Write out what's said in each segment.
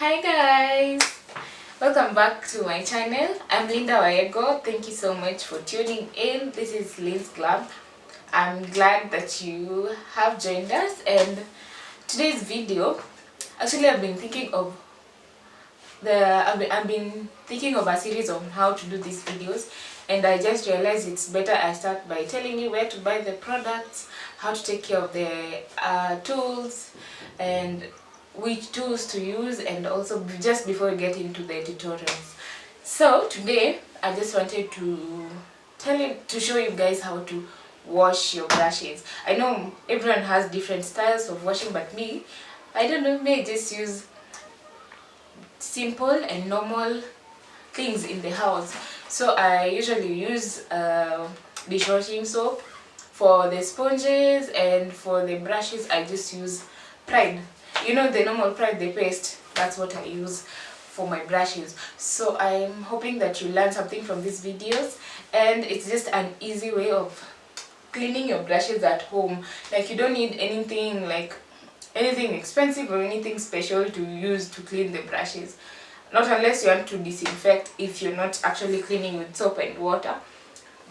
Hi guys, welcome back to my channel. I'm Linda Waego. Thank you so much for tuning in. This is Liz Club. I'm glad that you have joined us, and today's video, actually I've been thinking of I've been thinking of a series on how to do these videos, and I just realized it's better I start by telling you where to buy the products, how to take care of the tools, and which tools to use, and also just before we get into the tutorials. So today I just wanted to show you guys how to wash your brushes. I know everyone has different styles of washing, but me, I don't know, may just use simple and normal things in the house. So I usually use dishwashing soap. For the sponges and for the brushes I just use Pride. You know, the normal Pride, the paste, that's what I use for my brushes. So I'm hoping that you learn something from these videos, and it's just an easy way of cleaning your brushes at home. Like, you don't need anything expensive or anything special to use to clean the brushes, not unless you want to disinfect if you're not actually cleaning with soap and water.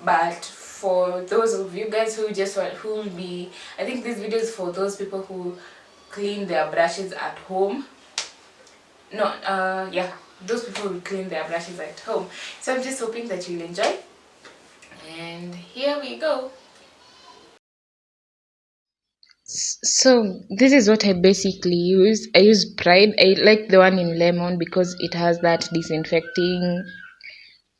But for those of you guys who will be, I think this video is for those people who clean their brushes at home. No, yeah, those people who clean their brushes at home. So I'm just hoping that you'll enjoy, and here we go. So this is what I basically use. I use Pride. I like the one in lemon because it has that disinfecting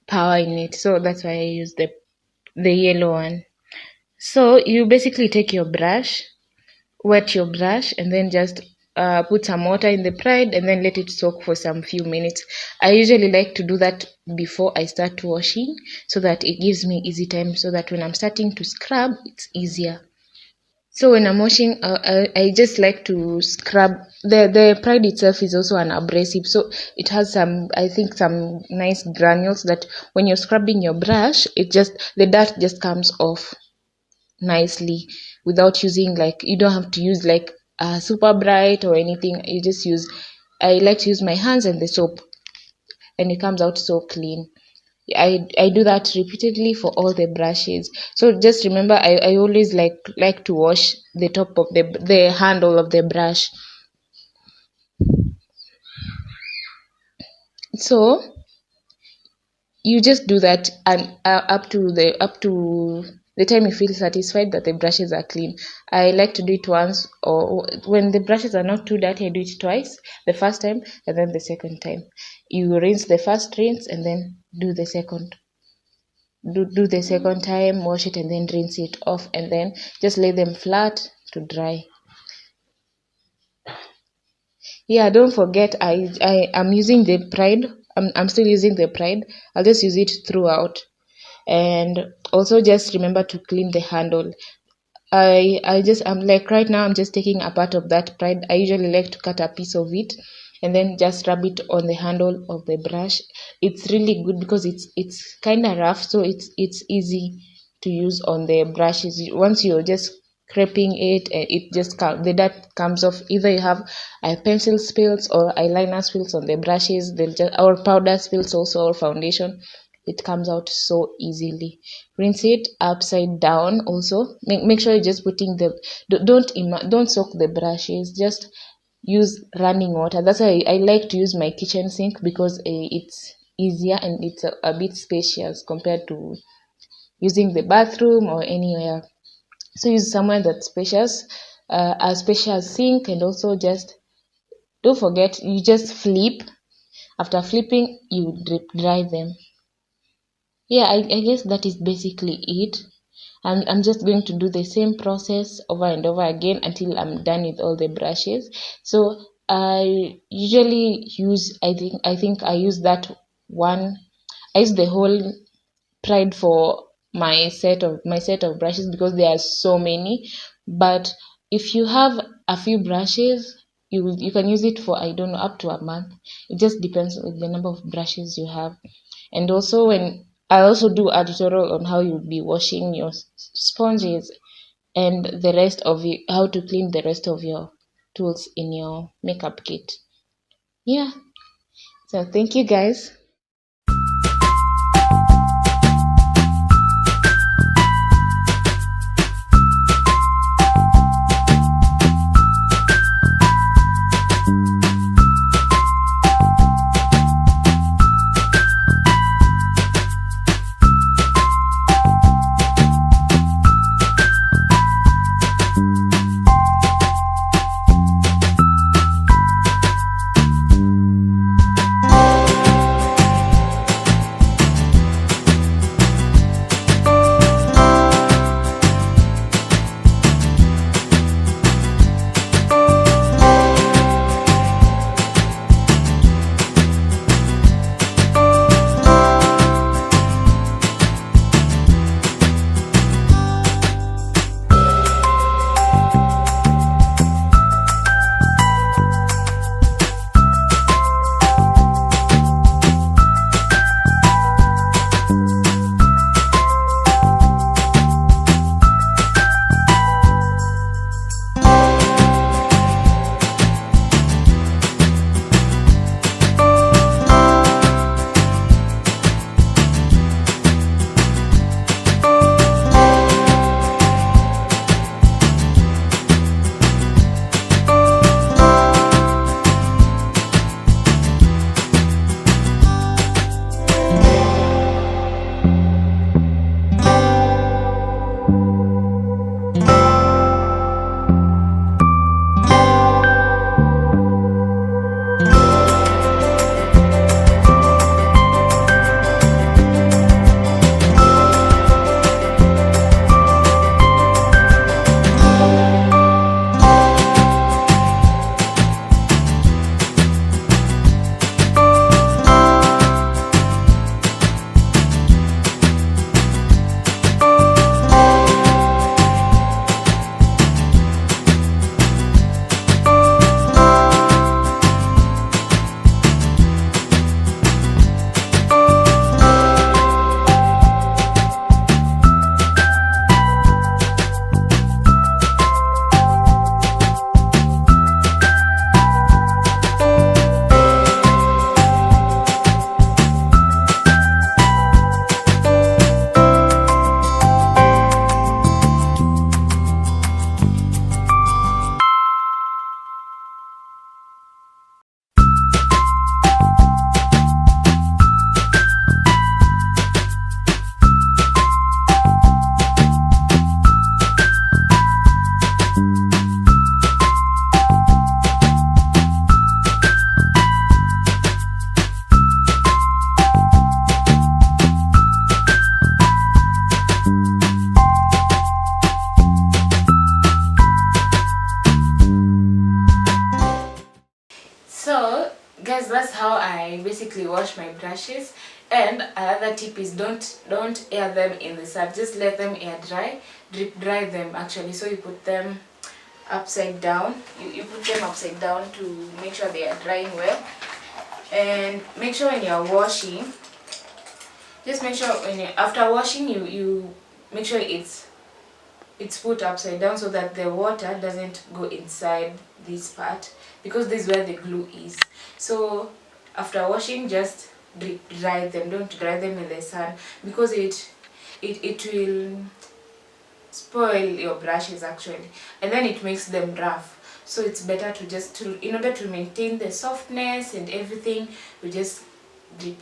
power in it. So that's why I use the yellow one. So you basically take your brush, wet your brush, and then just put some water in the Pride and then let it soak for some few minutes. I usually like to do that before I start washing, so that it gives me easy time, so that when I'm starting to scrub, it's easier. So when I'm washing, I just like to scrub. The Pride itself is also an abrasive, so it has some nice granules that when you're scrubbing your brush, the dirt just comes off nicely without using, like, you don't have to use like a super bright or anything. I like to use my hands and the soap, and it comes out so clean. I do that repeatedly for all the brushes. So just remember, I always like to wash the top of the handle of the brush. So you just do that, and up to the time you feel satisfied that the brushes are clean. I like to do it once, or when the brushes are not too dirty, I do it twice. The first time and then the second time. You rinse the first rinse and then do the second time, wash it and then rinse it off, and then just lay them flat to dry. Yeah, don't forget, I am using the Pride. I'm still using the Pride. I'll just use it throughout. And also just remember to clean the handle. I'm like, right now I'm just taking a part of that Pride. I usually like to cut a piece of it and then just rub it on the handle of the brush. It's really good because it's kind of rough, so it's easy to use on the brushes. Once you're just scraping it, the dirt comes off. Either you have pencil spills or eyeliner spills on the brushes, or powder spills also, or foundation, it comes out so easily. Rinse it upside down. Also make sure you're just putting don't soak the brushes, just use running water. That's why I like to use my kitchen sink, because it's easier and it's a bit spacious compared to using the bathroom or anywhere. So use somewhere that's spacious, a spacious sink. And also, just don't forget, you just flip. After flipping, you drip dry them. Yeah, I guess that is basically it. I'm just going to do the same process over and over again until I'm done with all the brushes. So I usually use, I think I use that one. I use the whole Pride for my set of brushes, because there are so many. But if you have a few brushes, you can use it for, I don't know, up to a month. It just depends on the number of brushes you have. And also, when I also do a tutorial on how you'll be washing your sponges and the rest of how to clean the rest of your tools in your makeup kit. Yeah. So thank you guys. So guys, that's how I basically wash my brushes. And another tip is don't air them in the sun, just let them air dry, drip dry them actually. So you put them upside down, you put them upside down to make sure they are drying well. And make sure when you are washing, just make sure when you, after washing, you make sure it's put upside down so that the water doesn't go inside this part, because this is where the glue is. So after washing, just dry them, don't dry them in the sun, because it will spoil your brushes actually, and then it makes them rough. So it's better to just in order to maintain the softness and everything, we just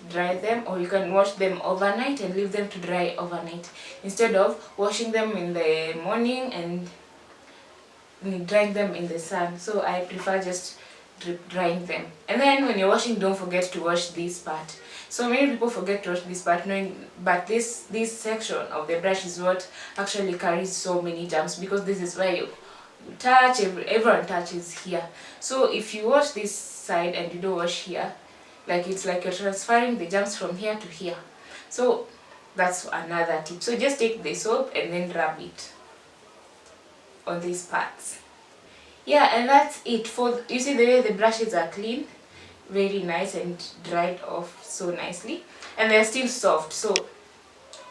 dry them, or you can wash them overnight and leave them to dry overnight, instead of washing them in the morning and drying them in the sun. So I prefer just drying them. And then when you're washing, don't forget to wash this part. So many people forget to wash this part, knowing, but this section of the brush is what actually carries so many germs, because this is where you touch, everyone touches here. So if you wash this side and you don't wash here, like it's like you're transferring the germs from here to here. So that's another tip. So just take the soap and then rub it on these parts. Yeah, and that's it. For you see the way the brushes are clean, very nice and dried off so nicely, and they're still soft, so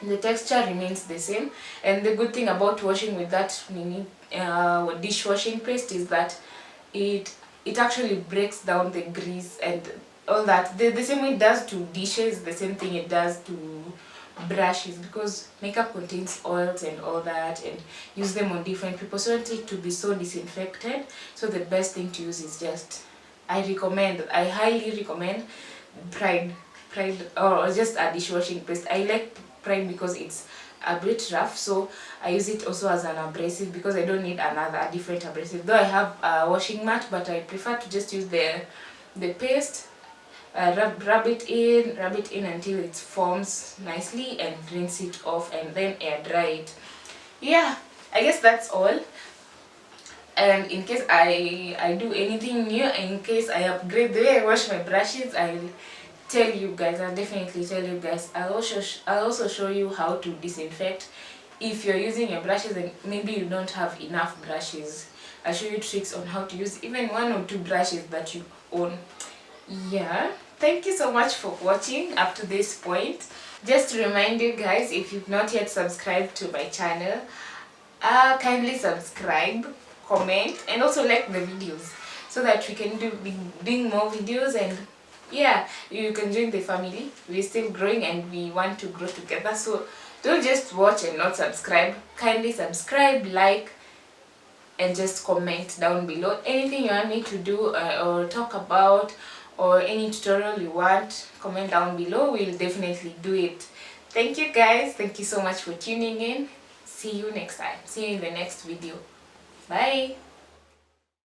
the texture remains the same. And the good thing about washing with that mini dishwashing paste is that it it actually breaks down the grease and all that. The same way it does to dishes, the same thing it does to brushes, because makeup contains oils and all that, and use them on different people, so I want it to be so disinfected. So the best thing to use is just, I highly recommend Pride or just a dishwashing paste. I like Pride because it's a bit rough, so I use it also as an abrasive because I don't need a different abrasive. Though I have a washing mat, but I prefer to just use the paste. Rub it in until it forms nicely, and rinse it off, and then air dry it. Yeah, I guess that's all. And in case I do anything new, in case I upgrade the way I wash my brushes, I'll tell you guys. I'll definitely tell you guys. I'll also show you how to disinfect if you're using your brushes and maybe you don't have enough brushes. I'll show you tricks on how to use even 1 or 2 brushes that you own. Yeah, thank you so much for watching up to this point. Just to remind you guys, if you've not yet subscribed to my channel, kindly subscribe, comment, and also like the videos so that we can be doing more videos, and yeah, you can join the family. We're still growing and we want to grow together, so don't just watch and not subscribe. Kindly subscribe, like, and just comment down below anything you want me to do or talk about, or any tutorial you want. Comment down below, we'll definitely do it. Thank you guys, thank you so much for tuning in. See you next time, see you in the next video. Bye.